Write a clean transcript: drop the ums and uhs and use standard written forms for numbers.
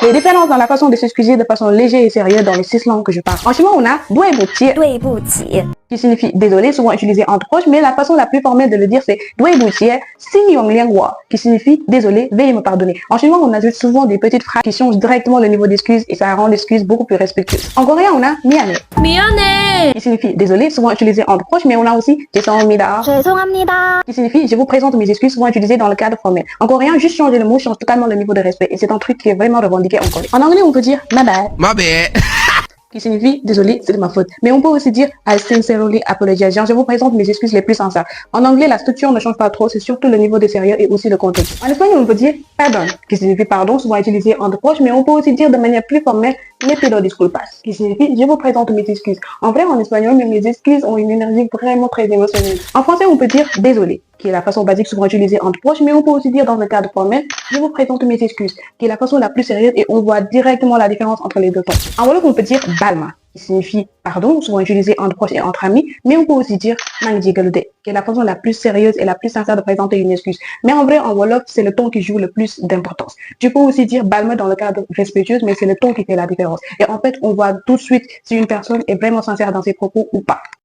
Les différences dans la façon de s'excuser de façon légère et sérieuse dans les 6 langues que je parle. En chinois, on a 对不起 对不起 qui signifie désolé, souvent utilisé entre proches, mais la façon la plus formelle de le dire, c'est 对不起 xin yong liang wo, qui signifie désolé, veuillez me pardonner. En chinois, on ajoute souvent des petites phrases qui changent directement le niveau d'excuse et ça rend l'excuse beaucoup plus respectueuse. En coréen, on a miane, 미안해 qui signifie désolé, souvent utilisé entre proches, mais on a aussi 죄송합니다, 죄송합니다 qui signifie je vous présente mes excuses, souvent utilisé dans le cadre formel. En coréen, juste changer le mot change totalement le niveau de respect et c'est un truc qui est vraiment revendiqué en Corée. En anglais, on peut dire my bad, My bad. qui signifie désolé, c'est de ma faute. Mais on peut aussi dire I sincerely apologize. Genre, je vous présente mes excuses les plus sincères. En anglais, la structure ne change pas trop, c'est surtout le niveau de sérieux et aussi le contexte. En espagnol, on peut dire pardon, qui signifie pardon, souvent utilisé entre proches, mais on peut aussi dire de manière plus formelle me pido disculpas, qui signifie je vous présente mes excuses. En vrai, en espagnol, même les excuses ont une énergie vraiment très émotionnelle. En français, on peut dire désolé, qui est la façon basique souvent utilisée entre proches, mais on peut aussi dire dans un cadre formel, je vous présente mes excuses, qui est la façon la plus sérieuse et on voit directement la différence entre les deux tons. En wolof, on peut dire balma, qui signifie pardon, souvent utilisé entre proches et entre amis, mais on peut aussi dire mangjigalude, qui est la façon la plus sérieuse et la plus sincère de présenter une excuse. Mais en vrai, en wolof, c'est le ton qui joue le plus d'importance. Tu peux aussi dire balma dans le cadre respectueux, mais c'est le ton qui fait la différence. Et en fait, on voit tout de suite si une personne est vraiment sincère dans ses propos ou pas.